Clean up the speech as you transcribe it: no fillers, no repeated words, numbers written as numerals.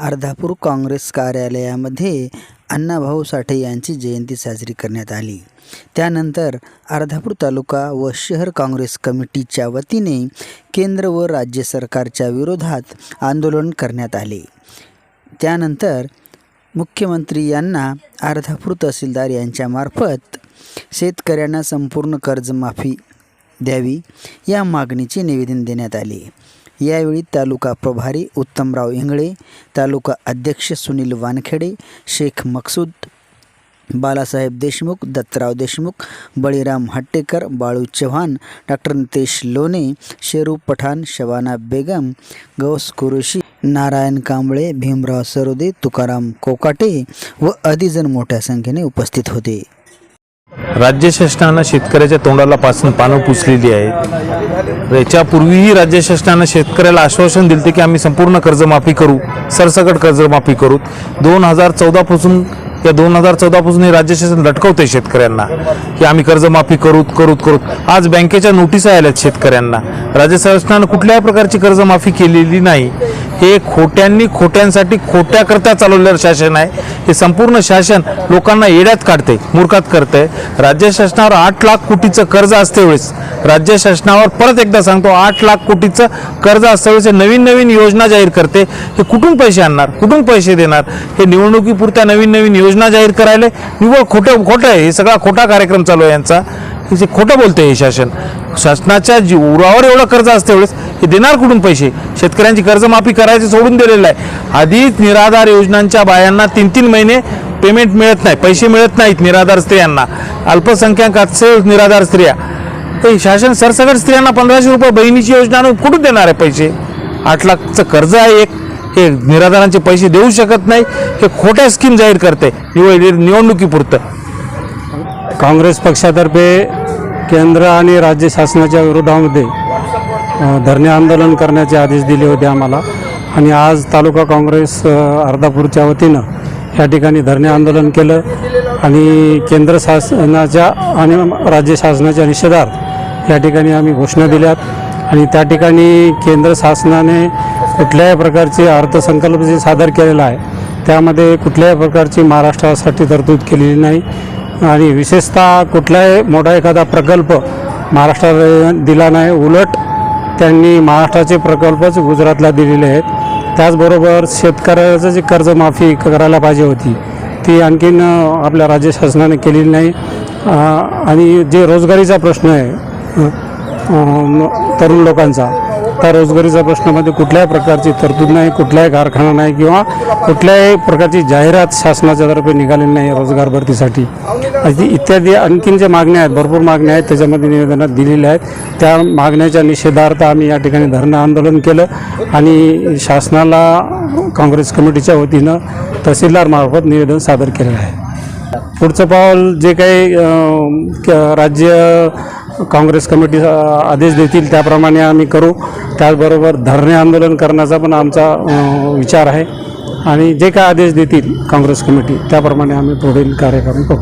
अर्धापूर काँग्रेस कार्यालयामध्ये अण्णाभाऊ साठे यांची जयंती साजरी करण्यात आली। त्यानंतर अर्धापूर तालुका व शहर काँग्रेस कमिटीच्या वतीने केंद्र व राज्य सरकारच्या विरोधात आंदोलन करण्यात आले। त्यानंतर मुख्यमंत्री यांना अर्धापूर तहसीलदार यांच्यामार्फत शेतकऱ्यांना संपूर्ण कर्जमाफी द्यावी या मागणीचे निवेदन देण्यात आले। यावेळी तालुका प्रभारी उत्तमराव इंगळे, तालुका अध्यक्ष सुनील वानखेडे, शेख मकसूद, बालासाहेब देशमुख, दत्तराव देशमुख, बळीराम हट्टेकर, बाळू चव्हाण, डॉक्टर नितेश लोणे, शेरू पठाण, शबाना बेगम, गौस कुरेशी, नारायण कांबळे, भीमराव सरोदे, तुकाराम कोकाटे व अधिजण मोठ्या संख्येने उपस्थित होते। राज्य शासनानं शेतकऱ्याच्या तोंडाला पासून पानं पुसलेली आहेत। याच्यापूर्वीही राज्य शासनानं शेतकऱ्याला आश्वासन दिले की आम्ही संपूर्ण कर्जमाफी करू, सरसकट कर्जमाफी करू। 2014 पासून हे राज्य शासन लटकवते शेतकऱ्यांना की आम्ही कर्जमाफी करू। आज बँकेच्या नोटिसा आल्यात शेतकऱ्यांना। राज्य शासनानं कुठल्याही प्रकारची कर्जमाफी केलेली नाही। हे खोट्यांसाठी खोट्याकरता चालवलेलं शासन आहे। हे संपूर्ण शासन लोकांना येड्यात काढते, मूर्खात करते। राज्य शासनावर 8 लाख कोटीचं कर्ज असते वेळेस राज्य शासनावर परत एकदा सांगतो 8 लाख कोटीचं कर्ज असते वेळेस नवीन योजना जाहीर करते। हे कुठून पैसे आणणार, कुठून पैसे देणार? हे निवडणुकीपुरत्या नवीन योजना जाहीर करायला निव्वळ खोटं आहे। हे सगळा खोटा कार्यक्रम चालू आहे यांचा। हे खोटं बोलते हे शासन। शासनाच्या उरावर एवढं कर्ज असते वेळेस हे देणार कुठून पैसे? शेतकऱ्यांची कर्जमाफी करायची सोडून दिलेलं आहे। आधीच निराधार योजनांच्या बायांना 3 महिने पेमेंट मिळत नाही, पैसे मिळत नाहीत निराधार स्त्रियांना, अल्पसंख्याकांचे निराधार स्त्रिया। हे शासन सरसकट स्त्रियांना 1500 रुपये बहिणीची योजना कुठून देणार आहे पैसे? 8 लाखचं कर्ज आहे एक, हे निराधारांचे पैसे देऊ शकत नाही। हे खोट्या स्कीम जाहीर करते निवडणुकीपुरतं। काँग्रेस पक्षातर्फे केंद्र आणि राज्य शासनाच्या विरोधामध्ये धरणे आंदोलन करण्याचे आदेश दिले होते आम्हाला, आणि आज तालुका काँग्रेस अर्धापूरच्या वतीनं या ठिकाणी धरणे आंदोलन केलं आणि केंद्र शासनाच्या आणि राज्य शासनाच्या निषेधार्थ या ठिकाणी आम्ही घोषणा दिल्यात। आणि त्या ठिकाणी केंद्र शासनाने कुठल्याही प्रकारचे अर्थसंकल्प जे सादर केलेला आहे त्यामध्ये कुठल्याही प्रकारची महाराष्ट्रासाठी तरतूद केलेली नाही, आणि विशेषतः कुठलाही मोठा एखादा प्रकल्प महाराष्ट्राला दिला नाही। उलट त्यांनी महाराष्ट्राचे प्रकल्पच गुजरातला दिलेले आहेत। त्याचबरोबर शेतकऱ्याचं जे कर्जमाफी करायला पाहिजे होती ती आणखीन आपल्या राज्य शासनाने केलेली नाही। आणि जे रोजगारीचा प्रश्न आहे तरुण लोकांचा, त्या रोजगारीच्या प्रश्नामध्ये कुठल्याही प्रकारची तरतूद नाही, कुठलाही कारखाना नाही किंवा कुठल्याही प्रकारची जाहिरात शासनाच्या तर्फे निघालेली नाही रोजगार भरतीसाठी। इत्यादी आणखीन ज्या मागण्या आहेत, भरपूर मागण्या आहेत, त्याच्यामध्ये निवेदनात दिलेल्या आहेत। त्या मागण्याच्या निषेधार्थ आम्ही या ठिकाणी धरणं आंदोलन केलं आणि शासनाला काँग्रेस कमिटीच्या वतीनं तहसीलदारमार्फत निवेदन सादर केलेलं आहे। पुढचं पाऊल जे काही राज्य काँग्रेस कमिटी आदेश देतील त्याप्रमाणे आम्ही करू। त्याचबरोबर धरणे आंदोलन करण्याचा पण आमचा विचार आहे, आणि जे काय आदेश देतील काँग्रेस कमिटी त्याप्रमाणे आम्ही पुढील कार्यक्रम करू।